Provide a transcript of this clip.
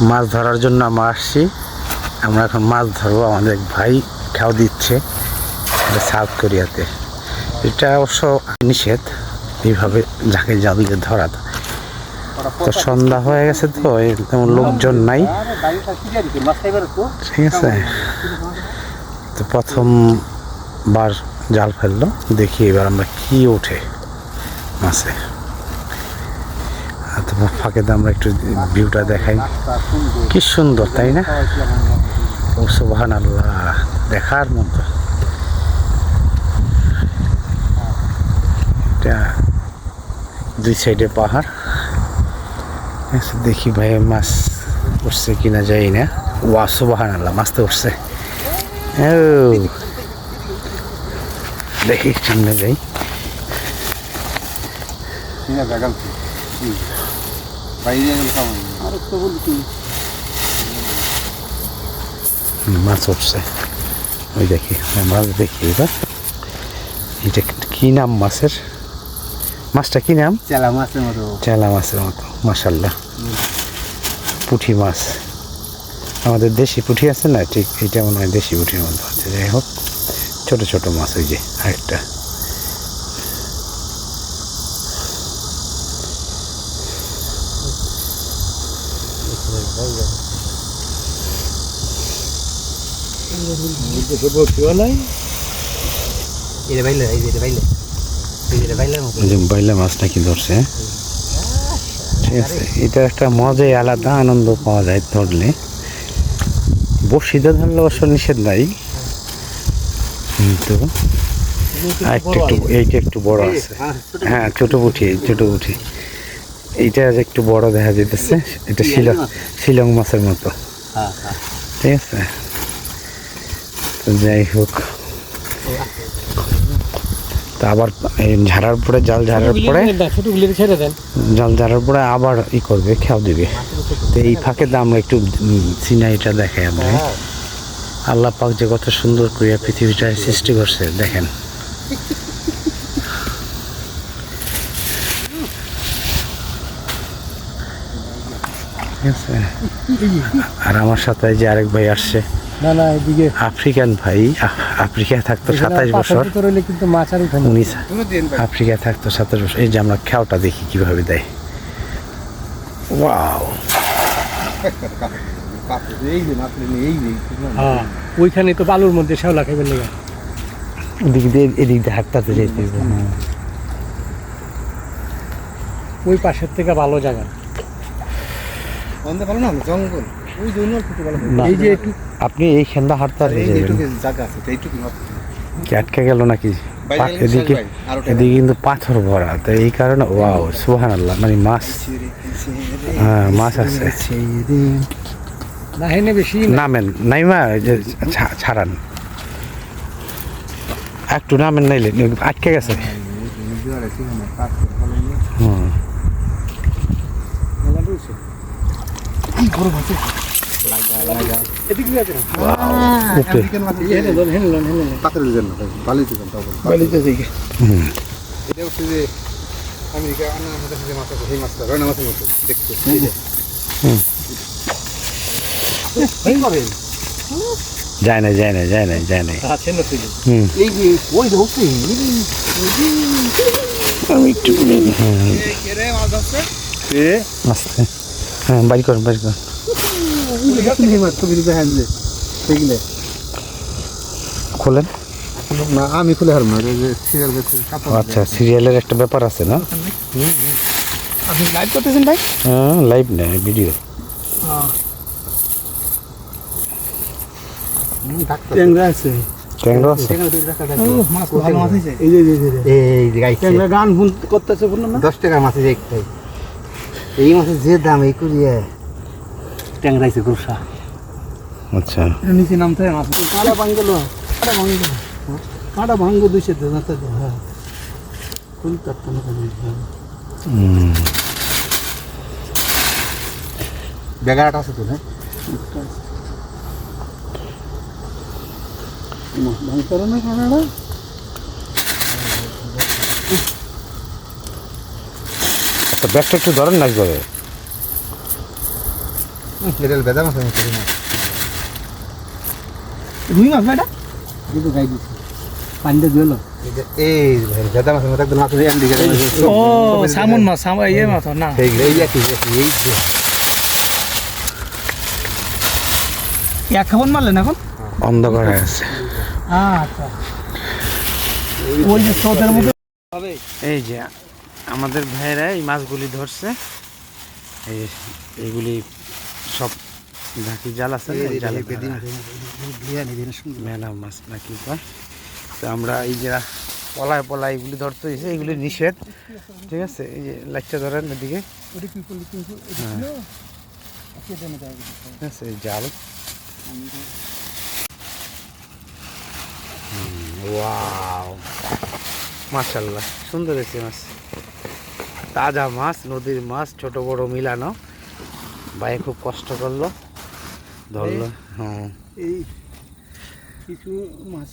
মাছ ধরার জন্য আমরা আসছি। আমরা এখন মাছ ধরবো। আমাদের ভাই খাও দিচ্ছে সাউথ কোরিয়াতে। এটা অবশ্য নিষেধ এইভাবে ঝাঁকে জাল দিয়ে ধরা। তো সন্ধ্যা হয়ে গেছে, তো তেমন লোকজন নাই, ঠিক আছে। তো প্রথমবার জাল ফেললো, দেখি এবার আমরা কি ওঠে মাছে। তো ফাঁকেতে আমরা একটু ভিউটা দেখাই, কি সুন্দর তাই না? ও সুবহানাল্লাহ, দেখার মতো। এটা দুই সাইডে পাহাড়। দেখি ভাই মাছ উঠছে কিনা, যাই না। ওয়া সুবহানাল্লাহ, মাছ তো উঠছে। দেখি সামনে যাই। মাছ উঠছে, ওই দেখি মাছ দেখি। এবার এটা কি নাম মাছের? মাছটা কি নাম? চেলা মাছের মতো। চেলা মাছের মতো, মাশাআল্লাহ। পুঁটি মাছ, আমাদের দেশি পুঁটি আছে না, ঠিক এটা মনে হয় দেশি পুঁটির মতো আছে। যাই হোক, ছোট ছোট মাছ। ওই যে আরেকটা। বাইলা মাছ নাকি ধরছে, ঠিক আছে। এটা একটা মজাই আলাদা, আনন্দ পাওয়া যায় ধরলে। বড়শিতে ধরলে অবশ্য নিষেধ নাই, কিন্তু এইটা একটু বড় আছে। হ্যাঁ, ছোট পুঁটি, ছোট পুঁটি। এইটা একটু বড় দেখা যেতেছে। এটা শিলং মাছের মতো, ঠিক আছে। তো যাই হোক, তা আবার ঝাড়ার পরে জাল ঝাড়ার পরে আবার ই করবে, খেয়াল দিবে। তো এই ফাঁকে আমরা একটু সিনারিটা দেখাই। আমরা আল্লাহ পাক যে কত সুন্দর করে পৃথিবীটা সৃষ্টি করছে দেখেন। ঠিক আছে। আর আমার সাথে যে আরেক ভাই আসছে, আফ্রিকান ভাই। আফ্রিকায় থাকতো 27 বছর, উনি আফ্রিকায় থাকতো 27 বছর। এই যে আমরা খেয়ালটা দেখি কিভাবে দেয়। ওয়াও, ওইখানে তো বালুর মধ্যে শ্যাওলা খাইবেন লেগে এদিক দিয়ে হাঁটতে যেতে। ওই পাশের থেকে ভালো জায়গা। জঙ্গল, এই যে আপনি এই খেন্দা হাঁটতে আটকে গেল নাকি? এদিকে কিন্তু পাথর ভরা, তো এই কারণে। ওয়াও সুবহানাল্লাহ, মানে মাছ, মাছ আছে। নামেন নাইমা, ছাড়ান একটু, নামেন নাইলে আটকে গেছে। যায় না, যায় না, যায় না, যায় না। আমি একটু হ্যাঁ, বাড়ি করেন, বাড়ি করেন। খোলেন না, আমি খুলে হারব না। আচ্ছা, সিরিয়ালের একটা ব্যাপার আছে না? আপনি লাইভ করতেছেন ভাই? হ্যাঁ, লাইভ না, ভিডিও। ট্যাংরা আছে, ট্যাংরা আছে। গান ফোন করতেছে, বললাম না 10 টাকা মাছে যে এই মাছের যে দাম, এই করিয়ে ট্যাংরাইছে গুরসা। আচ্ছা, নিচে নামতে মাছ কাটা ভাঙ্গলো, কাটা ভাঙ্গ 200 টাকা। হ্যাঁ, বেগাটা আছে তো। হ্যাঁ, ব্যাগটা একটু ধরেন না করে। এটা বেদা মাছ আমি করি না রুই মাছ এটা কিন্তু গাই দিছি পানিটা দিল এই বেদা মাছ মতো একদম মাছ এন্ড দিকে ও সামন মাছ ইয়ে মাছ না এই একই এই যে এক খাবন মারলেন এখন অন্ধকার হয়ে আছে। আচ্ছা ওই যে স্রোতের মধ্যে এই যে আমাদের ভাইরা এই মাছগুলি ধরছে, এই এইগুলি সব ঝাঁকি জাল আছে না, এই জালে ধরা। মেলা মাছ নাকি কয়। তো আমরা এই যে পলায় পলায় এগুলি ধরতে হয়েছে, এগুলি নিষেধ, ঠিক আছে। এই যে লাইটটা ধরেন এদিকে, ঠিক আছে, এই জাল। ওয়াও, মাশাআল্লাহ, সুন্দর হয়েছে মাছ, তাজা মাছ, নদীর মাছ, ছোট বড় মিলানো। ভাই খুব কষ্ট করলো, ধরলো। হ্যাঁ, এই কিছু মাছ